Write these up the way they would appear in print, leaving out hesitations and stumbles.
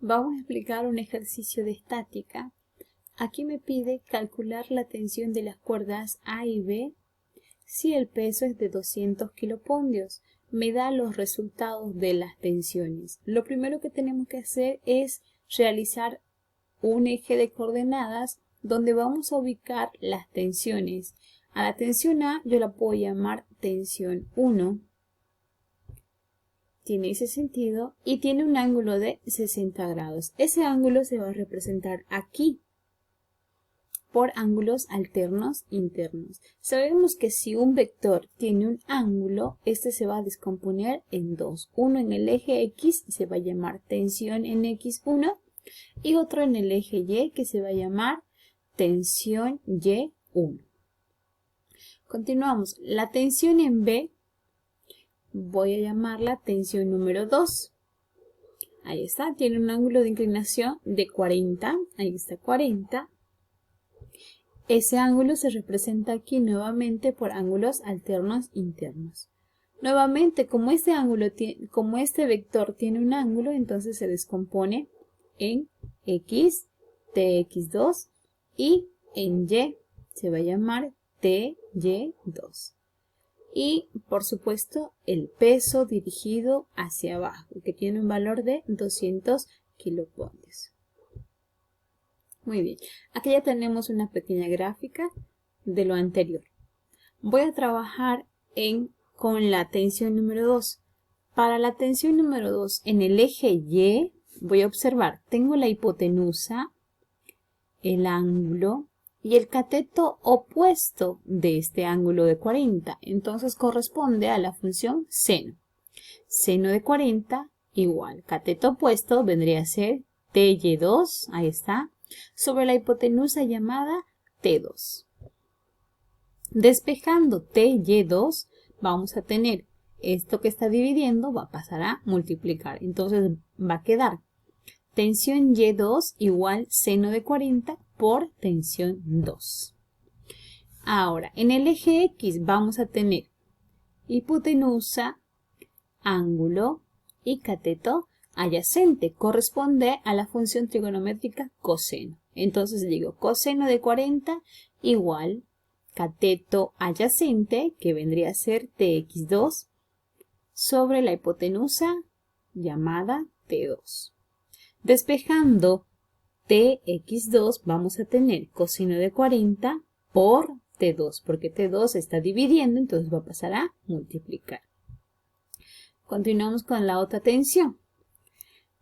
Vamos a explicar un ejercicio de estática. Aquí me pide calcular la tensión de las cuerdas A y B si el peso es de 200 kilopondios. Me da los resultados de las tensiones. Lo primero que tenemos que hacer es realizar un eje de coordenadas donde vamos a ubicar las tensiones. A la tensión A yo la puedo llamar tensión 1. Tiene ese sentido y tiene un ángulo de 60 grados. Ese ángulo se va a representar aquí por ángulos alternos internos. Sabemos que si un vector tiene un ángulo, este se va a descomponer en dos. Uno en el eje X se va a llamar tensión en X1 y otro en el eje Y que se va a llamar tensión Y1. Continuamos. La tensión en B voy a llamarla tensión número 2. Ahí está, tiene un ángulo de inclinación de 40. Ahí está 40. Ese ángulo se representa aquí nuevamente por ángulos alternos internos. Nuevamente, como este vector tiene un ángulo, entonces se descompone en X, TX2 y en Y se va a llamar TY2. Y, por supuesto, el peso dirigido hacia abajo, que tiene un valor de 200 kilopondios. Muy bien, aquí ya tenemos una pequeña gráfica de lo anterior. Voy a trabajar con la tensión número 2. Para la tensión número 2, en el eje Y, voy a observar, tengo la hipotenusa, el ángulo y el cateto opuesto de este ángulo de 40. Entonces corresponde a la función seno. Seno de 40 igual. Cateto opuesto vendría a ser TY2, ahí está, sobre la hipotenusa llamada T2. Despejando TY2 vamos a tener esto que está dividiendo, va a pasar a multiplicar. Entonces va a quedar tensión Y2 igual seno de 40 por tensión 2. Ahora, en el eje X vamos a tener hipotenusa, ángulo y cateto adyacente. Corresponde a la función trigonométrica coseno. Entonces digo coseno de 40 igual cateto adyacente, que vendría a ser TX2, sobre la hipotenusa llamada T2. Despejando TX2 vamos a tener coseno de 40 por T2, porque T2 está dividiendo, entonces va a pasar a multiplicar. Continuamos con la otra tensión.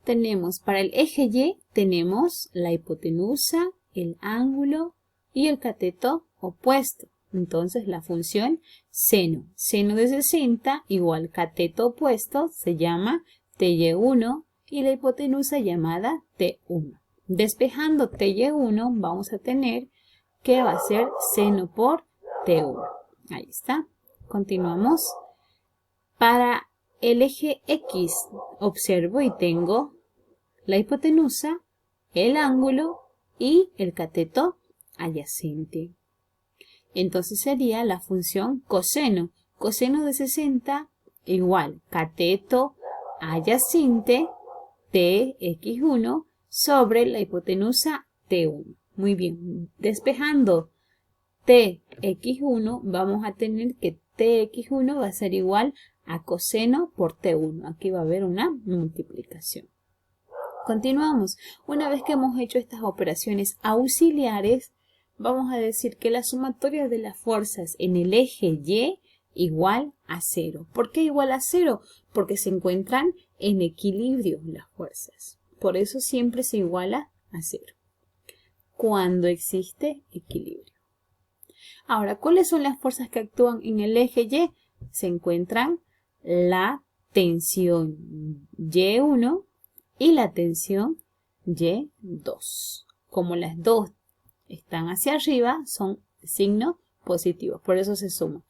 Tenemos para el eje Y, tenemos la hipotenusa, el ángulo y el cateto opuesto. Entonces la función seno. Seno de 60 igual cateto opuesto se llama TY1 y la hipotenusa llamada T1. Despejando TY1 vamos a tener que va a ser seno por T1. Ahí está. Continuamos. Para el eje X observo y tengo la hipotenusa, el ángulo y el cateto adyacente. Entonces sería la función coseno. Coseno de 60 igual cateto adyacente TX1 sobre la hipotenusa T1. Muy bien, despejando TX1 vamos a tener que TX1 va a ser igual a coseno por T1. Aquí va a haber una multiplicación. Continuamos. Una vez que hemos hecho estas operaciones auxiliares, vamos a decir que la sumatoria de las fuerzas en el eje Y igual a 0. ¿Por qué igual a 0? Porque se encuentran en equilibrio las fuerzas. Por eso siempre se iguala a 0. Cuando existe equilibrio. Ahora, ¿cuáles son las fuerzas que actúan en el eje Y? Se encuentran la tensión Y1 y la tensión Y2. Como las dos están hacia arriba, son signos positivos, por eso se suma.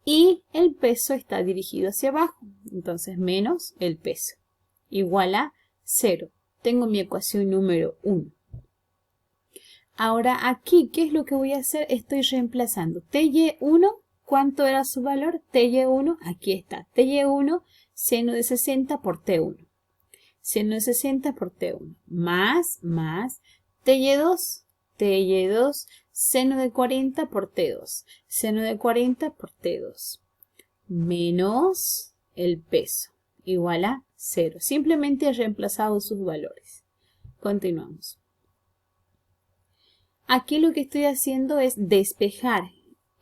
Y el peso está dirigido hacia abajo, entonces menos el peso, igual a 0. Tengo mi ecuación número 1. Ahora aquí, ¿qué es lo que voy a hacer? Estoy reemplazando TY1, ¿cuánto era su valor? TY1, aquí está, TY1, seno de 60 por T1. seno de 60 por T1, más TY2, seno de 40 por T2, seno de 40 por T2, menos el peso, igual a 0. Simplemente he reemplazado sus valores. Continuamos. Aquí lo que estoy haciendo es despejar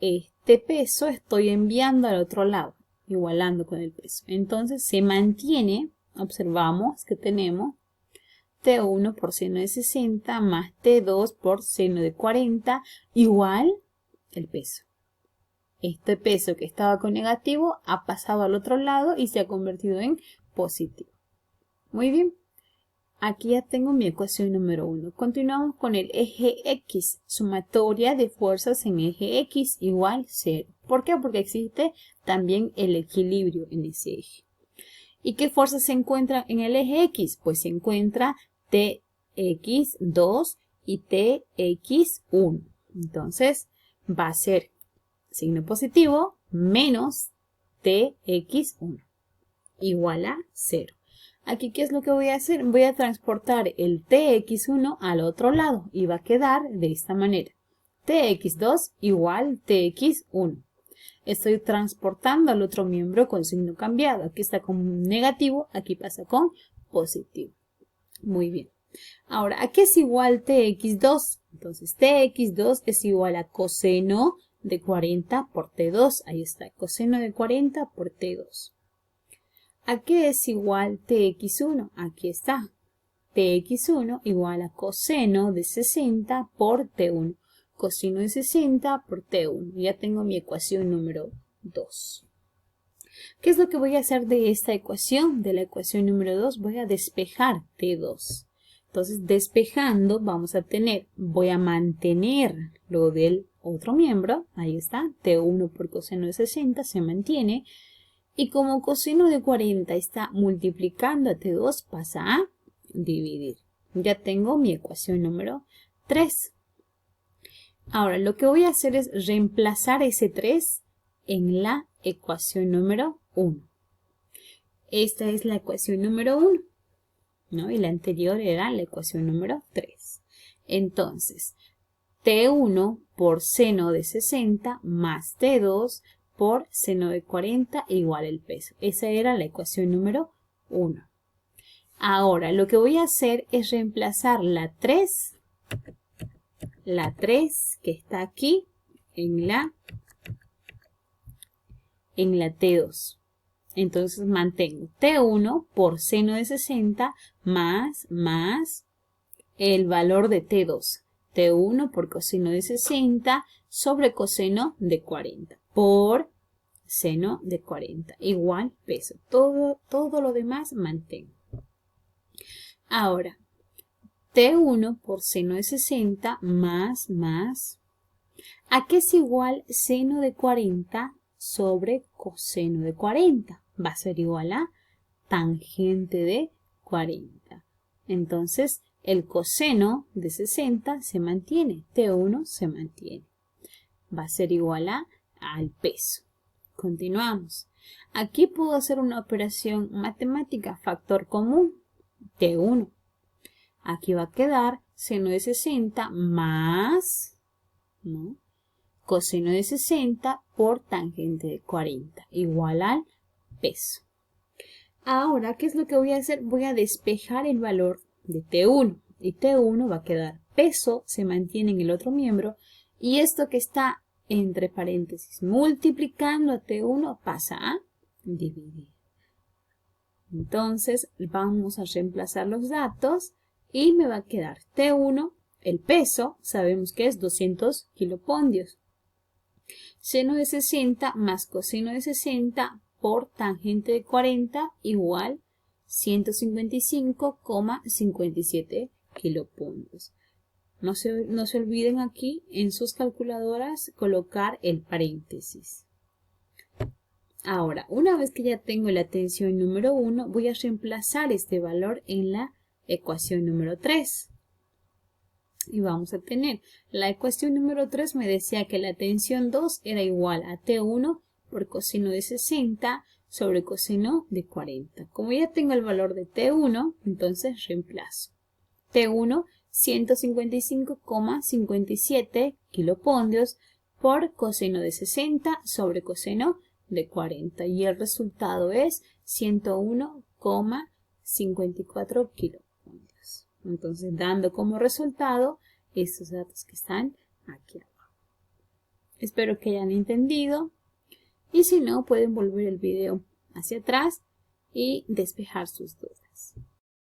este peso, estoy enviando al otro lado, igualando con el peso. Entonces se mantiene, observamos que tenemos T1 por seno de 60 más T2 por seno de 40 igual el peso. Este peso que estaba con negativo ha pasado al otro lado y se ha convertido en positivo. Muy bien. Aquí ya tengo mi ecuación número 1. Continuamos con el eje X. Sumatoria de fuerzas en eje X igual 0. ¿Por qué? Porque existe también el equilibrio en ese eje. ¿Y qué fuerzas se encuentran en el eje X? Pues se encuentra TX2 y TX1. Entonces va a ser signo positivo menos TX1 igual a 0. Aquí, ¿qué es lo que voy a hacer? Voy a transportar el TX1 al otro lado y va a quedar de esta manera. TX2 igual TX1. Estoy transportando al otro miembro con signo cambiado. Aquí está con negativo, aquí pasa con positivo. Muy bien. Ahora, ¿a qué es igual TX2? Entonces, TX2 es igual a coseno de 40 por T2. Ahí está, coseno de 40 por T2. ¿A qué es igual TX1? Aquí está. TX1 igual a coseno de 60 por T1. Coseno de 60 por T1. Ya tengo mi ecuación número 2. ¿Qué es lo que voy a hacer de esta ecuación? De la ecuación número 2 voy a despejar T2. Entonces, despejando vamos a tener, voy a mantener lo del otro miembro. Ahí está, T1 por coseno de 60 se mantiene. Y como coseno de 40 está multiplicando a T2, pasa a dividir. Ya tengo mi ecuación número 3. Ahora, lo que voy a hacer es reemplazar ese 3 en la ecuación número 1. Esta es la ecuación número 1, ¿no? Y la anterior era la ecuación número 3. Entonces, T1 por seno de 60 más T2 por seno de 40 igual el peso. Esa era la ecuación número 1. Ahora, lo que voy a hacer es reemplazar la 3 que está aquí en la T2. Entonces mantengo T1 por seno de 60 más el valor de T2. T1 por coseno de 60 sobre coseno de 40 por seno de 40 igual peso. Todo lo demás mantengo. Ahora, T1 por seno de 60 más ¿a qué es igual seno de 40 sobre coseno de 40? Va a ser igual a tangente de 40. Entonces, el coseno de 60 se mantiene, T1 se mantiene. Va a ser igual al peso. Continuamos. Aquí puedo hacer una operación matemática, factor común, T1. Aquí va a quedar seno de 60 más, ¿no?, coseno de 60 por tangente de 40, igual al peso. Ahora, ¿qué es lo que voy a hacer? Voy a despejar el valor de T1. Y T1 va a quedar peso, se mantiene en el otro miembro. Y esto que está entre paréntesis multiplicando a T1 pasa a dividir. Entonces, vamos a reemplazar los datos y me va a quedar T1, el peso, sabemos que es 200 kilopondios. Seno de 60 más coseno de 60 por tangente de 40 igual 155,57 kilopuntos. No se olviden aquí en sus calculadoras colocar el paréntesis. Ahora, una vez que ya tengo la tensión número 1, voy a reemplazar este valor en la ecuación número 3. Y vamos a tener, la ecuación número 3 me decía que la tensión 2 era igual a T1 por coseno de 60 sobre coseno de 40. Como ya tengo el valor de T1, entonces reemplazo. T1, 155,57 kilopondios por coseno de 60 sobre coseno de 40. Y el resultado es 101,54 kilopondios. Entonces, dando como resultado estos datos que están aquí abajo. Espero que hayan entendido. Y si no, pueden volver el video hacia atrás y despejar sus dudas.